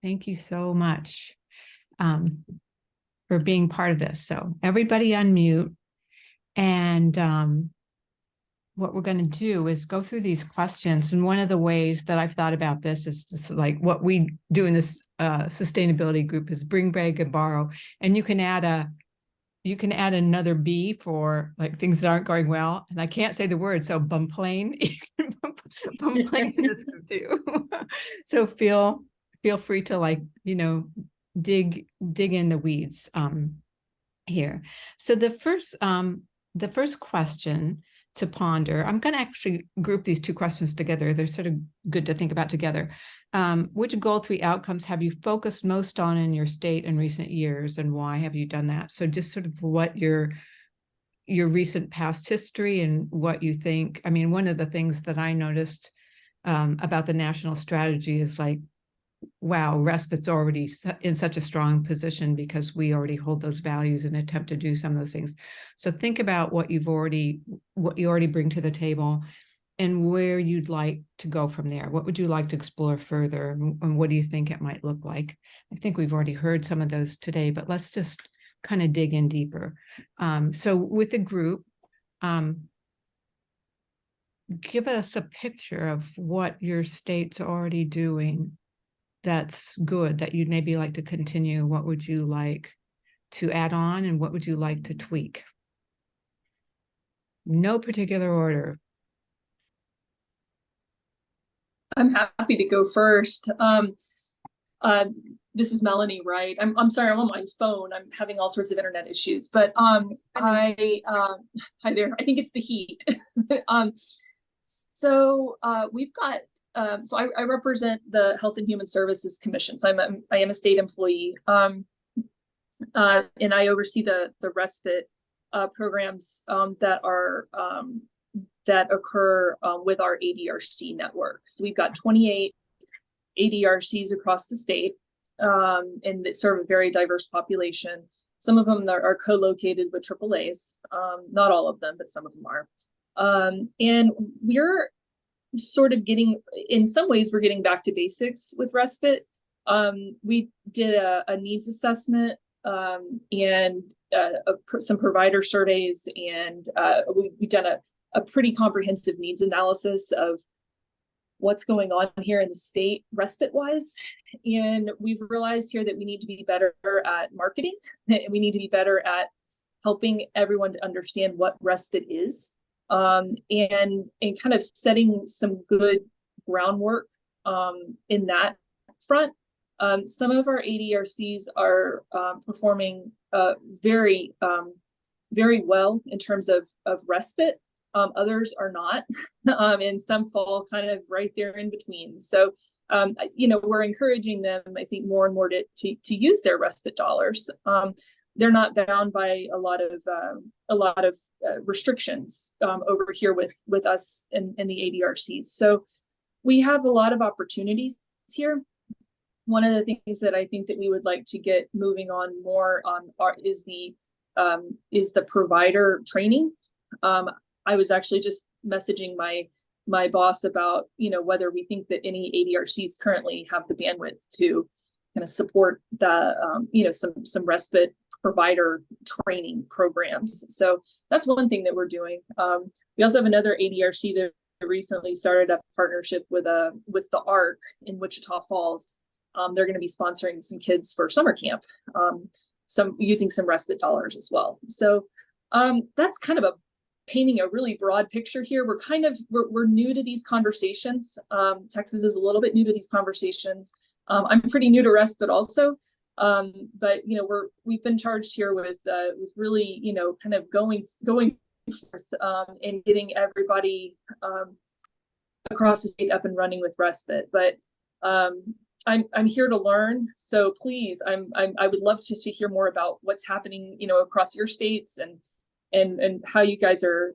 Thank you so much for being part of this. So everybody unmute. And what we're going to do is go through these questions. And one of the ways that I've thought about this is just like what we do in this sustainability group is bring, beg, and borrow. And you can add another B for like things that aren't going well. And I can't say the word, so bumplane. Bumplane in this group too. So feel free to like, dig in the weeds here. So the first question to ponder, I'm going to actually group these two questions together. They're sort of good to think about together. Which goal 3 outcomes have you focused most on in your state in recent years, and why have you done that? So just sort of what your recent past history and what you think. I mean, one of the things that I noticed about the national strategy is like, wow, Respite's already in such a strong position because we already hold those values and attempt to do some of those things. So think about what you already bring to the table and where you'd like to go from there. What would you like to explore further? And what do you think it might look like? I think we've already heard some of those today, but let's just kind of dig in deeper. So with the group, give us a picture of what your state's already doing that's good, that you'd maybe like to continue. What would you like to add on, and what would you like to tweak? No particular order. I'm happy to go first. This is Melanie, right? I'm sorry, I'm on my phone. I'm having all sorts of internet issues, but hi there. I think it's the heat. We've got so I represent the Health and Human Services Commission. So I am a state employee, and I oversee the respite programs that occur with our ADRC network. So we've got 28 ADRCs across the state, and that serve a very diverse population. Some of them are co-located with AAAs, not all of them, but some of them are. And we're sort of in some ways, we're getting back to basics with respite. We did a needs assessment and some provider surveys, and we've done a pretty comprehensive needs analysis of what's going on here in the state respite wise. And we've realized here that we need to be better at marketing, and we need to be better at helping everyone to understand what respite is, and kind of setting some good groundwork in that front. Some of our ADRCs are performing very well in terms of respite. Others are not, and some fall kind of right there in between. So, we're encouraging them, I think, more and more to use their respite dollars. They're not bound by a lot of restrictions over here with us in the ADRCs. So we have a lot of opportunities here. One of the things that I think that we would like to get moving on more on is the provider training. I was actually just messaging my boss about, whether we think that any ADRCs currently have the bandwidth to kind of support the, some respite provider training programs. So that's one thing that we're doing. We also have another ADRC that recently started a partnership with the ARC in Wichita Falls. They're going to be sponsoring some kids for summer camp, using some respite dollars as well. So that's kind of painting a really broad picture here. We're new to these conversations. Texas is a little bit new to these conversations. I'm pretty new to respite also, but we've been charged here with really kind of going forth and getting everybody across the state up and running with respite. But I'm here to learn. So please, I would love to hear more about what's happening across your states and how you guys are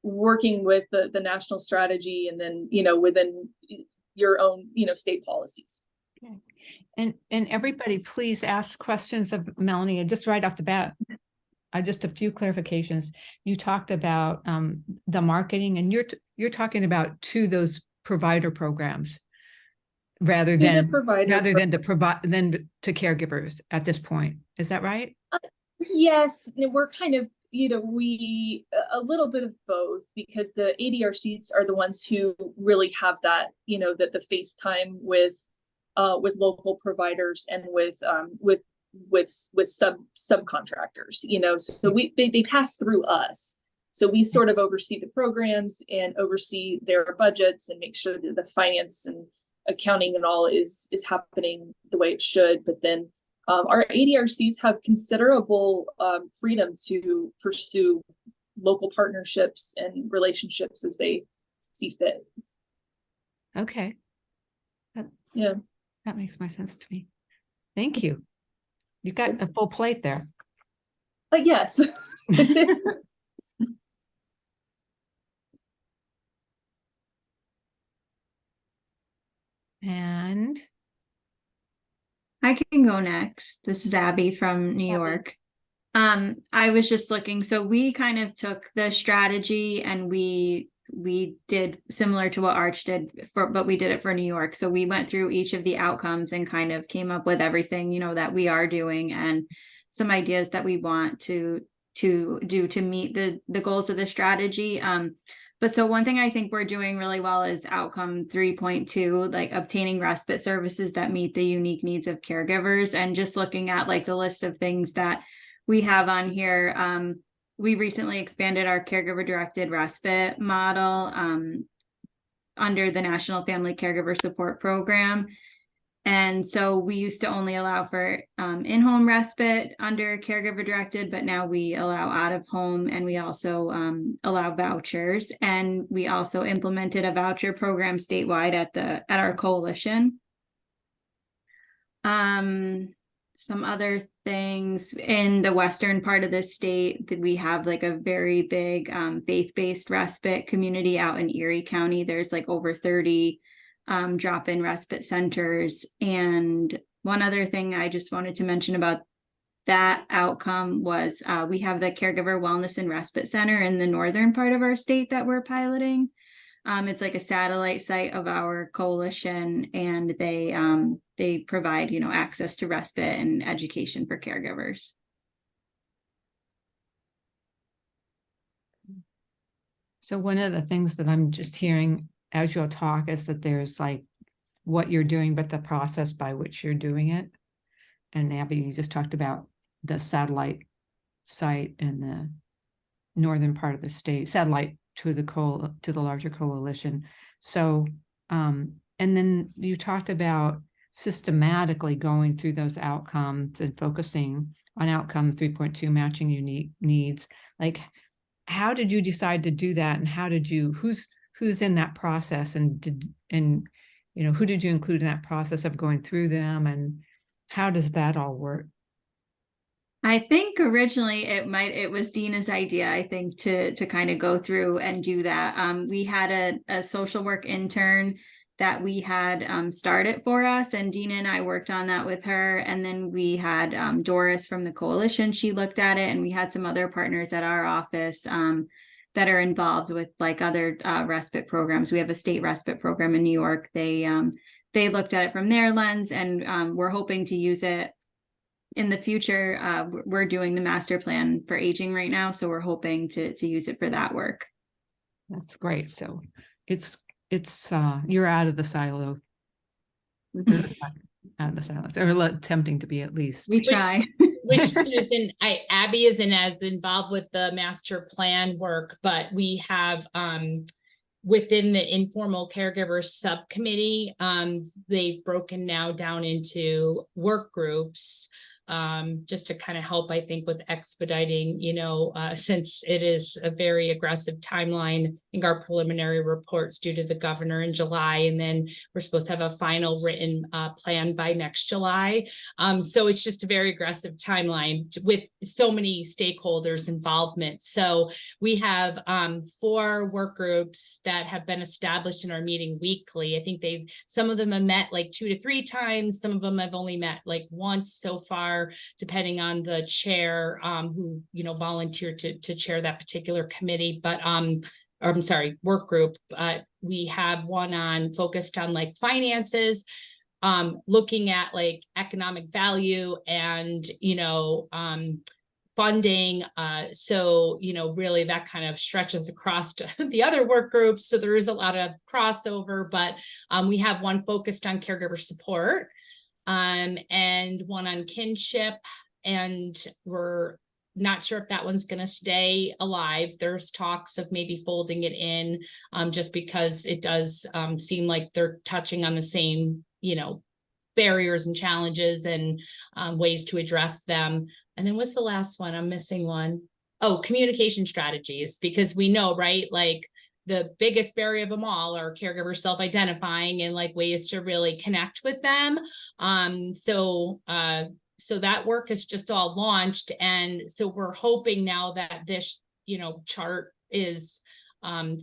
working with the national strategy, and then within your own state policies. Okay. And everybody, please ask questions of Melanie. And just right off the bat, just a few clarifications. You talked about the marketing, and you're talking about those provider programs. rather To the than provider. rather than to provide than to caregivers at this point. Is that right? Yes, and we're kind of, we a little bit of both, because the ADRCs are the ones who really have that, that the FaceTime with local providers and with subcontractors, so they pass through us. So we sort of oversee the programs and oversee their budgets and make sure that the finance and accounting and all is happening the way it should. But then our ADRCs have considerable freedom to pursue local partnerships and relationships as they see fit. Okay. Yeah. That makes more sense to me. Thank you. You've got a full plate there. Yes. And I can go next. This is Abby from New York. I was just looking, so we kind of took the strategy and we did similar to what Arch did but we did it for New York. So we went through each of the outcomes and kind of came up with everything, that we are doing and some ideas that we want to do to meet the goals of the strategy. But so one thing I think we're doing really well is outcome 3.2, like obtaining respite services that meet the unique needs of caregivers, and just looking at like the list of things that we have on here. We recently expanded our caregiver directed respite model under the National Family Caregiver Support Program. And so we used to only allow for in-home respite under caregiver directed, but now we allow out of home, and we also allow vouchers. And we also implemented a voucher program statewide at our coalition. Some other things in the western part of the state, that we have like a very big faith-based respite community out in Erie County. There's like over 30 drop-in respite centers. And one other thing I just wanted to mention about that outcome was we have the Caregiver Wellness and Respite Center in the northern part of our state that we're piloting. It's like a satellite site of our coalition, and they provide, access to respite and education for caregivers. so one of the things that I'm just hearing as you'll talk is that there's like what you're doing, but the process by which you're doing it. And Abby, you just talked about the satellite site in the northern part of the state, satellite to the larger coalition. So, and then you talked about systematically going through those outcomes and focusing on outcome 3.2, matching unique needs. Like, how did you decide to do that, and how did you, who's in that process, and who did you include in that process of going through them, and how does that all work? I think originally it was Dina's idea, I think, to kind of go through and do that. We had a social work intern that we had started for us, and Dina and I worked on that with her. And then we had Doris from the coalition, she looked at it, and we had some other partners at our office that are involved with like other respite programs. We have a state respite program in New York. They looked at it from their lens, and we're hoping to use it in the future. We're doing the master plan for aging right now, so we're hoping to use it for that work. That's great. So it's you're out of the silo. Out of the silos, or attempting to be, at least. We try. Which Susan, Abby isn't as involved with the master plan work, but we have within the informal caregivers subcommittee, they've broken now down into work groups, just to kind of help, I think, with expediting, since it is a very aggressive timeline. I think our preliminary reports due to the governor in July, and then we're supposed to have a final written plan by next July. So it's just a very aggressive timeline with so many stakeholders involvement. So we have 4 work groups that have been established and are meeting weekly. I think some of them have met like 2 to 3 times. Some of them have only met like once so far, depending on the chair who volunteered to chair that particular committee. But work group. We have one focused on like finances, looking at like economic value and, funding. So, really that kind of stretches across to the other work groups. So there is a lot of crossover, but we have one focused on caregiver support, and one on kinship. And we're not sure if that one's going to stay alive. There's talks of maybe folding it in, just because it does seem like they're touching on the same, barriers and challenges and ways to address them. And then what's the last one? I'm missing one. Oh, communication strategies, because we know, right? Like the biggest barrier of them all are caregivers self-identifying and like ways to really connect with them. So that work is just all launched. And so we're hoping now that this, chart is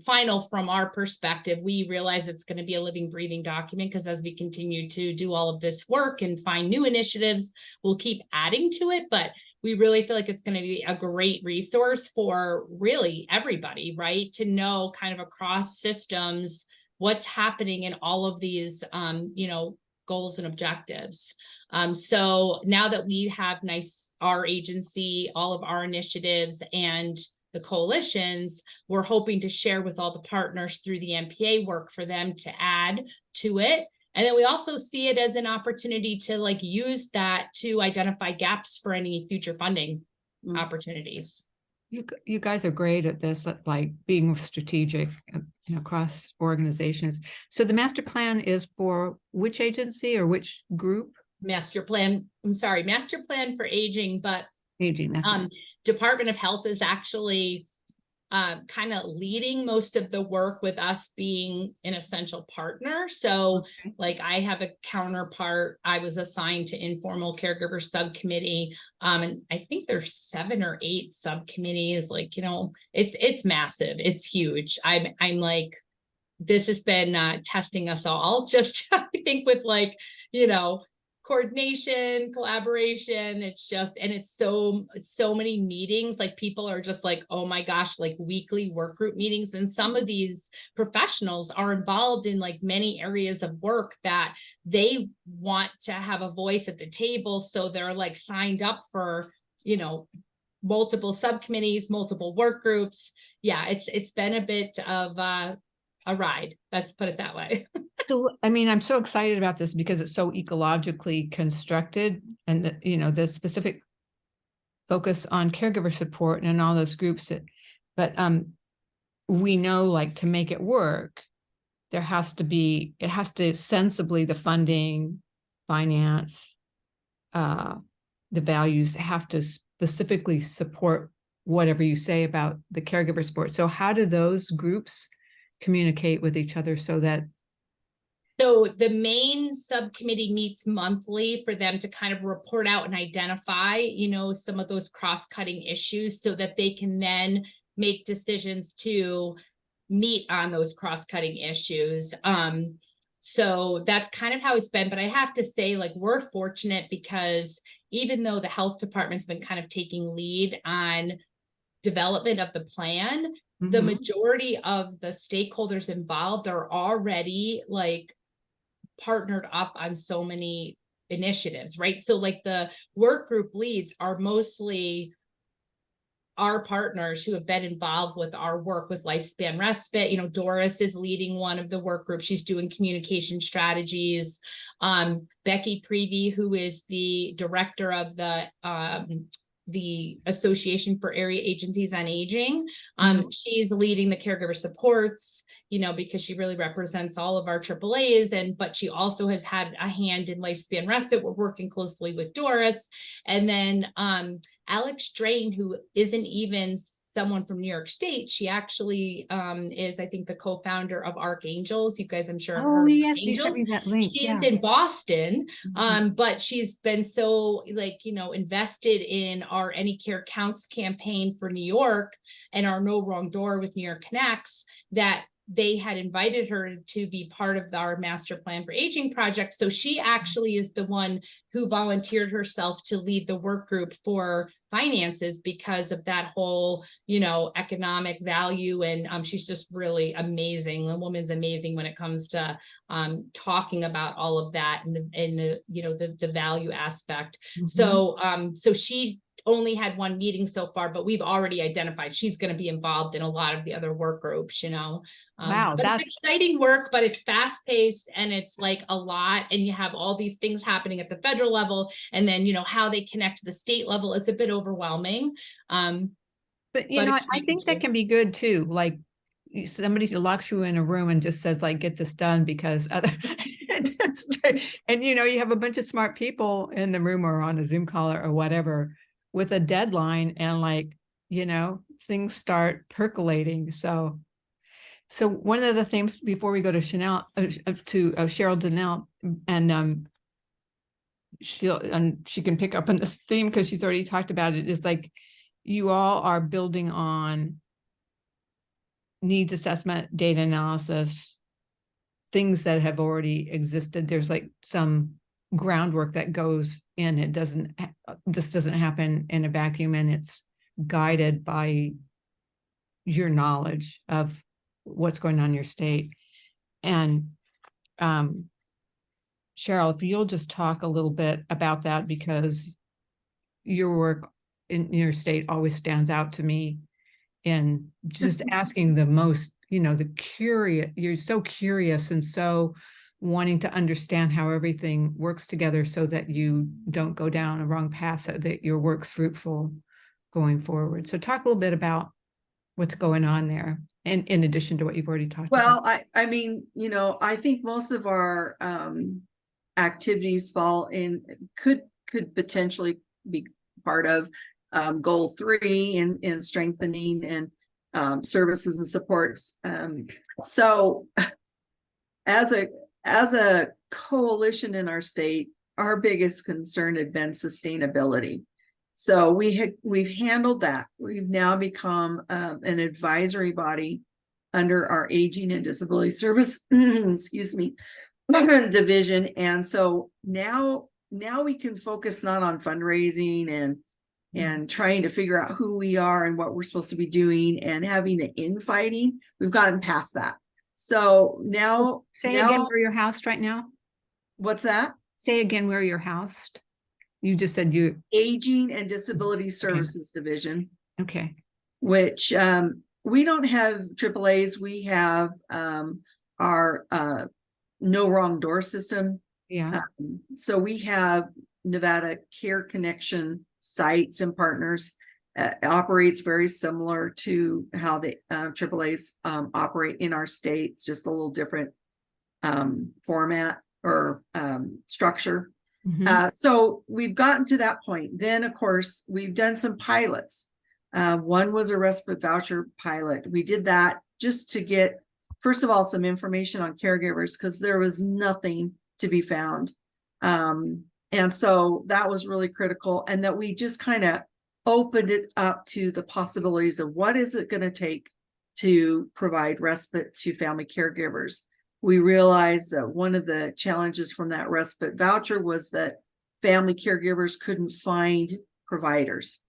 final from our perspective. We realize it's going to be a living, breathing document, because as we continue to do all of this work and find new initiatives, we'll keep adding to it. But we really feel like it's going to be a great resource for really everybody, right? To know kind of across systems what's happening in all of these, goals and objectives. So now that we have our agency, all of our initiatives and the coalitions, we're hoping to share with all the partners through the MPA work for them to add to it. And then we also see it as an opportunity to like use that to identify gaps for any future funding opportunities. You guys are great at this, at like being strategic, across organizations. So the master plan is for which agency or which group? Master plan for aging, but Aging. That's it. Department of Health is actually kind of leading most of the work, with us being an essential partner. So like I have a counterpart. I was assigned to informal caregiver subcommittee. And I think there's 7 or 8 subcommittees. Like, it's massive. It's huge. I'm like, this has been testing us all, just I think with like, coordination, collaboration. It's just, and it's so many meetings. Like people are just like, oh my gosh, like weekly work group meetings. And some of these professionals are involved in like many areas of work that they want to have a voice at the table. So they're like signed up for, multiple subcommittees, multiple work groups. Yeah, it's been a bit of a ride. Let's put it that way. So, I'm so excited about this because it's so ecologically constructed, and the specific focus on caregiver support and all those groups but we know, like, to make it work, it has to sensibly, the funding, finance, the values have to specifically support whatever you say about the caregiver support. So how do those groups communicate with each other so the main subcommittee meets monthly for them to kind of report out and identify, some of those cross-cutting issues so that they can then make decisions to meet on those cross-cutting issues. So that's kind of how it's been. But I have to say, like, we're fortunate because even though the health department's been kind of taking lead on development of the plan, the majority of the stakeholders involved are already like partnered up on so many initiatives, right? So like the work group leads are mostly our partners who have been involved with our work with Lifespan Respite. Doris is leading one of the work groups. She's doing communication strategies. Becky Prevey, who is the director of the Association for Area Agencies on Aging. She's leading the caregiver supports, because she really represents all of our AAAs, but she also has had a hand in Lifespan Respite. We're working closely with Doris. And then Alex Drain, who isn't even someone from New York State. She actually is, I think, the co-founder of Archangels. You guys, I'm sure, have heard of yes, you Archangels. sent me that link. She is in Boston, but she's been so invested in our Any Care Counts campaign for New York and our No Wrong Door with New York Connects that they had invited her to be part of our master plan for aging project. So she actually is the one who volunteered herself to lead the work group for finances because of that whole, economic value. And she's just really amazing. The woman's amazing when it comes to talking about all of that and the value aspect. Mhm. So she only had one meeting so far, but we've already identified she's going to be involved in a lot of the other work groups, Wow, but that's it's exciting work, but it's fast paced and it's like a lot. And you have all these things happening at the federal level and then, how they connect to the state level. It's a bit overwhelming. but but I think that can be good too. Like somebody locks you in a room and just says like, get this done because other, and you have a bunch of smart people in the room or on a Zoom call or whatever with a deadline and like, things start percolating. So one of the things before we go to Chanel, to Cheryl Donnell, and she can pick up on this theme because she's already talked about it, is like you all are building on needs assessment, data analysis, things that have already existed. There's like some groundwork that goes in. This doesn't happen in a vacuum, and it's guided by your knowledge of what's going on in your state. And Cheryl, if you'll just talk a little bit about that, because your work in your state always stands out to me in just asking the most, you're so curious and so wanting to understand how everything works together so that you don't go down a wrong path, so that your work's fruitful going forward. So talk a little bit about what's going on there, and in addition to what you've already talked about. Well, I mean, I think most of our activities fall in, could potentially be part of goal 3 in strengthening and services and supports. So as a coalition in our state, our biggest concern had been sustainability. So we've handled that. We've now become an advisory body under our aging and disability service, excuse me, division. And so now we can focus not on fundraising and trying to figure out who we are and what we're supposed to be doing and having the infighting. We've gotten past that. So now, say again where you're housed right now. What's that? Say again where you're housed. You just said you Aging and Disability Services Division. Okay. Which we don't have AAAs. We have our no wrong door system. Yeah. So we have Nevada Care Connection sites and partners. Operates very similar to how the AAAs operate in our state, just a little different format or structure. Mhm. So we've gotten to that point. Then, of course, we've done some pilots. One was a respite voucher pilot. We did that just to get, first of all, some information on caregivers because there was nothing to be found. And so that was really critical. And that we just kind of opened it up to the possibilities of what is it going to take to provide respite to family caregivers. We realized that one of the challenges from that respite voucher was that family caregivers couldn't find providers.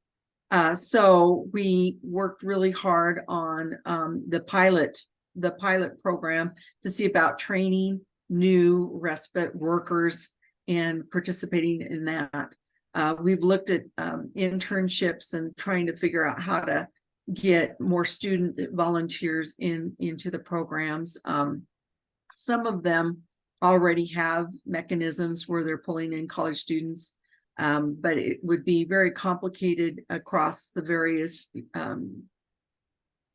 So we worked really hard on the pilot program to see about training new respite workers and participating in that. We've looked at internships and trying to figure out how to get more student volunteers into the programs. Some of them already have mechanisms where they're pulling in college students, but it would be very complicated across the various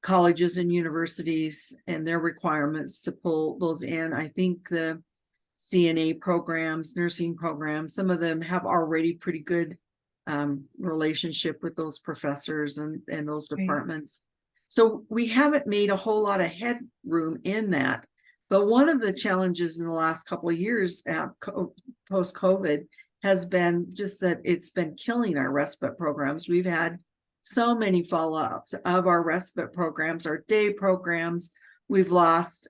colleges and universities and their requirements to pull those in. I think the CNA programs, nursing programs, some of them have already pretty good relationship with those professors and those departments. So we haven't made a whole lot of headroom in that. But one of the challenges in the last couple of years post-COVID has been just that it's been killing our respite programs. We've had so many fallouts of our respite programs, our day programs. We've lost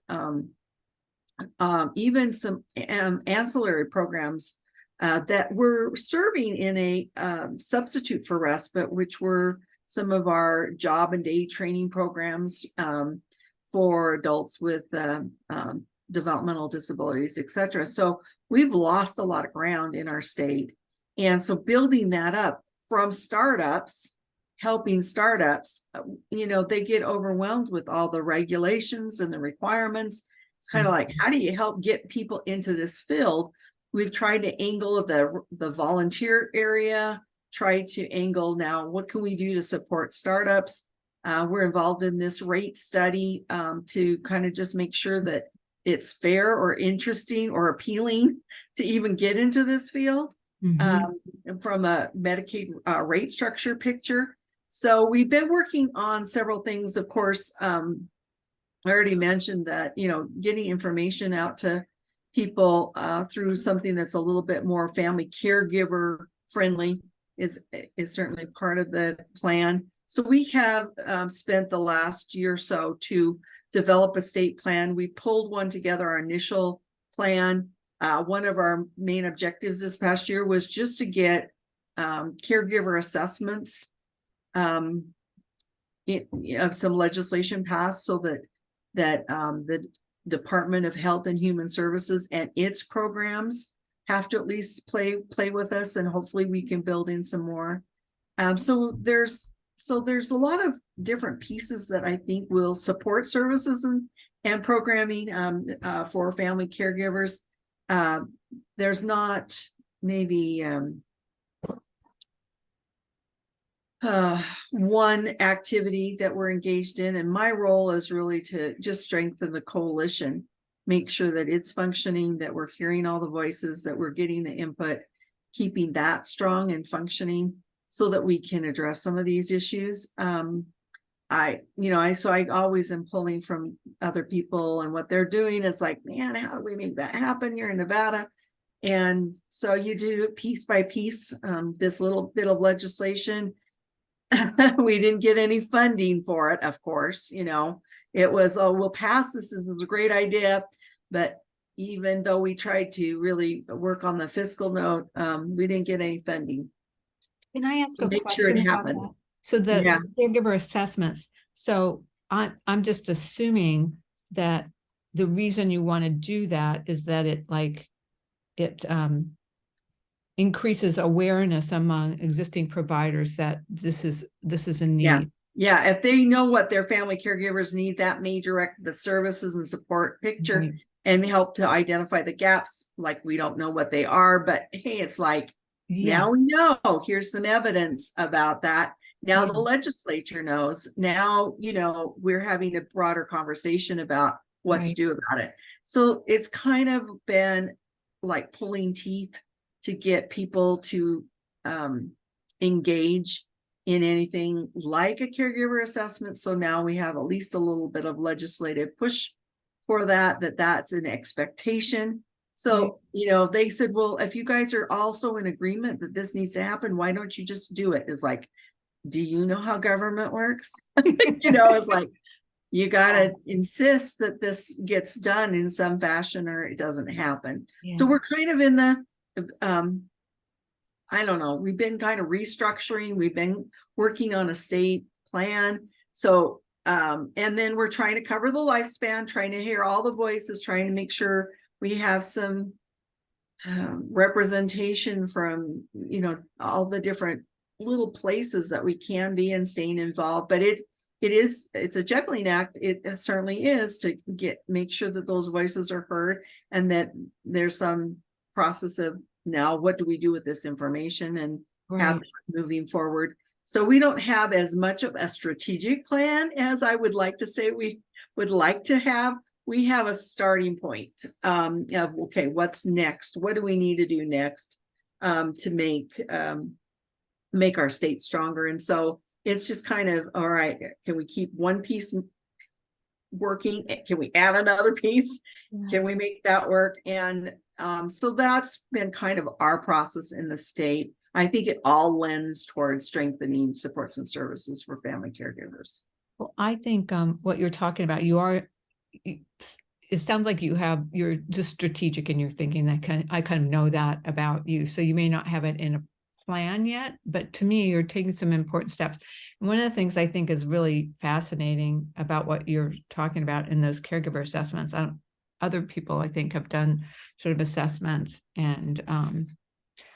even some ancillary programs that were serving in a substitute for respite, which were some of our job and day training programs for adults with developmental disabilities, etc. So we've lost a lot of ground in our state. And so building that up from startups, helping startups, they get overwhelmed with all the regulations and the requirements. It's kind of like, how do you help get people into this field? We've tried to angle the volunteer area, try to angle now, what can we do to support startups? We're involved in this rate study to kind of just make sure that it's fair or interesting or appealing to even get into this field from a Medicaid rate structure picture. So we've been working on several things. Of course, I already mentioned that, getting information out to people through something that's a little bit more family caregiver friendly is certainly part of the plan. So we have spent the last year or so to develop a state plan. We pulled one together, our initial plan. One of our main objectives this past year was just to get caregiver assessments of some legislation passed so that the Department of Health and Human Services and its programs have to at least play with us, and hopefully we can build in some more. So there's a lot of different pieces that I think will support services and programming for family caregivers. There's not maybe one activity that we're engaged in, and my role is really to just strengthen the coalition, make sure that it's functioning, that we're hearing all the voices, that we're getting the input, keeping that strong and functioning so that we can address some of these issues. I always am pulling from other people and what they're doing. It's like, man, how do we make that happen here in Nevada? And so you do it piece by piece. This little bit of legislation, we didn't get any funding for it, of course. It was, oh, we'll pass this. This is a great idea. But even though we tried to really work on the fiscal note, we didn't get any funding. Can I ask a Make question sure it about happens. that? So the Yeah. caregiver assessments. So I'm just assuming that the reason you want to do that is that it increases awareness among existing providers that this is a need. Yeah. If they know what their family caregivers need, that may direct the services and support picture Right. and help to identify the gaps. Like, we don't know what they are, but hey, it's like, Yeah. now we know. Here's some evidence about that. Now Yeah. the legislature knows. Now, we're having a broader conversation about what to Right. do about it. So it's kind of been like pulling teeth to get people to engage in anything like a caregiver assessment. So now we have at least a little bit of legislative push for that's an expectation. So, they said, well, if you guys are also in agreement that this needs to happen, why don't you just do it? It's like, do you know how government works? It's like, you got to insist that this gets done in some fashion or it doesn't happen. Yeah. So we're kind of in the, I don't know, we've been kind of restructuring. We've been working on a state plan. So, and then we're trying to cover the lifespan, trying to hear all the voices, trying to make sure we have some representation from, all the different little places that we can be and staying involved. But it's a juggling act. It certainly is to make sure that those voices are heard and that there's some process of, now what do we do with this information and have Right. moving forward. So we don't have as much of a strategic plan as I would like to say we would like to have. We have a starting point of, okay, what's next? What do we need to do next to make our state stronger? And so it's just kind of, all right, can we keep one piece working? Can we add another piece? Yeah. Can we make that work? And so that's been kind of our process in the state. I think it all lends towards strengthening supports and services for family caregivers. Well, I think what you're talking about, you are it sounds like you're just strategic in your thinking. I kind of know that about you. So you may not have it in a plan yet, but to me, you're taking some important steps. And one of the things I think is really fascinating about what you're talking about in those caregiver assessments, other people I think have done sort of assessments, and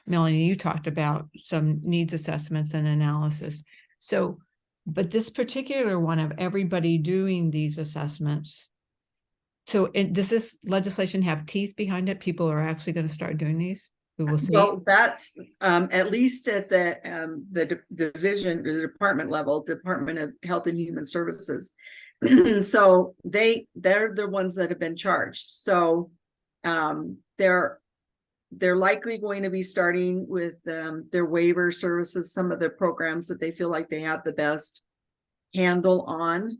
Melanie, you talked about some needs assessments and analysis. So, but this particular one of everybody doing these assessments, so does this legislation have teeth behind it? People are actually going to start doing these? We will see. Well, that's at least at the division, the department level, Department of Health and Human Services. So they're the ones that have been charged. So they're likely going to be starting with their waiver services, some of the programs that they feel like they have the best handle on.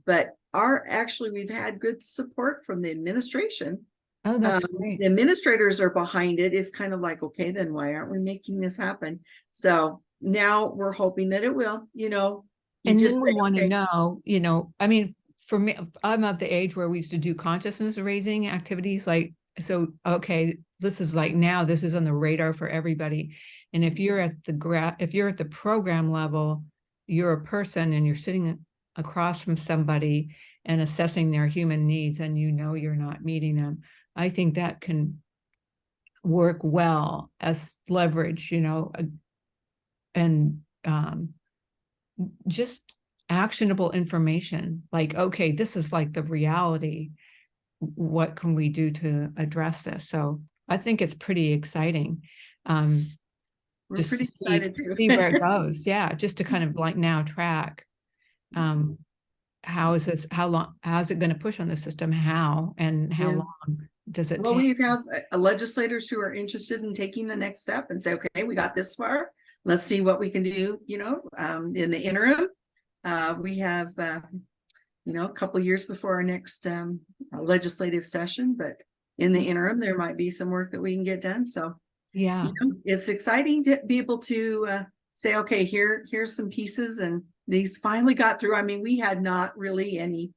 But we've had good support from the administration. Oh, that's great. The administrators are behind it. It's kind of like, okay, then why aren't we making this happen? So now we're hoping that it will, And then we want to know, I mean, for me, I'm of the age where we used to do consciousness raising activities. Like, so, okay, this is like, now this is on the radar for everybody. And if you're at the program level, you're a person and you're sitting across from somebody and assessing their human needs, and you're not meeting them. I think that can work well as leverage, and just actionable information. Like, okay, this is like the reality. What can we do to address this? So I think it's pretty exciting. We're Just pretty excited to see where it goes. Yeah, just to kind of like now track. How is it going to push on the system? How long does it Well, take? we have legislators who are interested in taking the next step and say, okay, we got this far. Let's see what we can do, in the interim. We have, a couple of years before our next legislative session, but in the interim, there might be some work that we can get done. So Yeah, it's exciting to be able to say, okay, here's some pieces, and these finally got through. I mean, we had not really any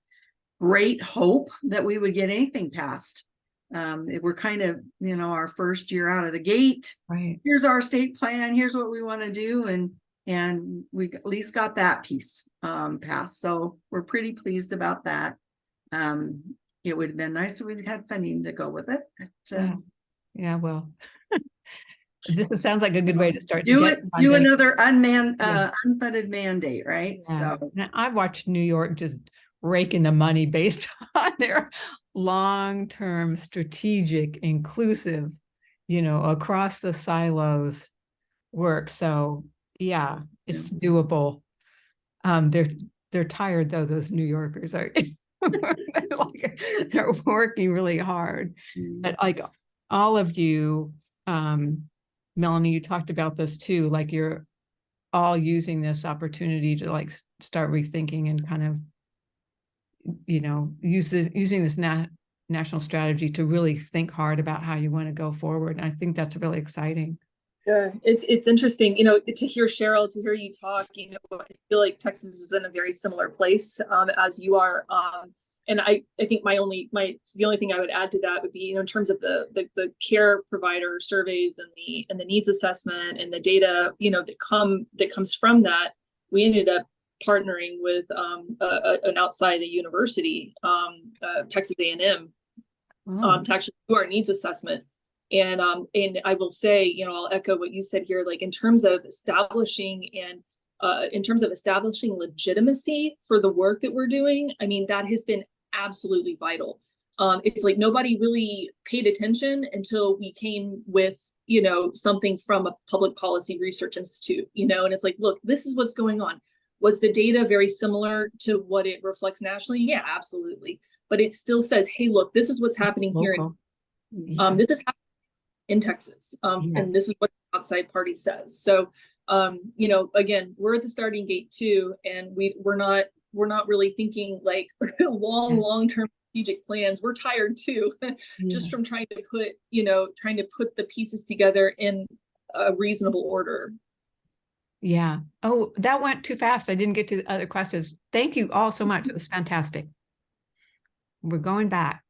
great hope that we would get anything passed. We're kind of, our first year out of the gate. right. Here's our state plan. Here's what we want to do. And we at least got that piece passed. So we're pretty pleased about that. It would have been nice if we'd had funding to go with it. But, Yeah, well, this sounds like a good way to start. do funding. another Yeah. unfunded mandate, right? Yeah. So Now, I've watched New York just raking the money based on their long-term strategic, inclusive, across the silos work. So yeah, it's doable. They're tired though, those New Yorkers are. They're working really hard. But like all of you, Melanie, you talked about this too, like you're all using this opportunity to like start rethinking and kind of, using this national strategy to really think hard about how you want to go forward. And I think that's really exciting. Yeah, it's interesting, to hear Cheryl, to hear you talk, I feel like Texas is in a very similar place as you are. And I think the only thing I would add to that would be, in terms of the care provider surveys and the needs assessment and the data, that comes from that. We ended up partnering with an outside the university, Texas A&M, to actually do our needs assessment. And I will say, I'll echo what you said here, like in terms of establishing legitimacy for the work that we're doing. I mean, that has been absolutely vital. It's like nobody really paid attention until we came with, something from a public policy research institute, and it's like, look, this is what's going on. Was the data very similar to what it reflects nationally? Yeah, absolutely. But it still says, hey, look, this is what's happening here. This is happening in Texas. And this is what the outside party says. So, again, we're at the starting gate too, and we're not really thinking like long-term strategic plans. We're tired too, just from trying to put the pieces together in a reasonable order. Yeah. Oh, that went too fast. I didn't get to the other questions. Thank you all so much. It was fantastic. we're going back.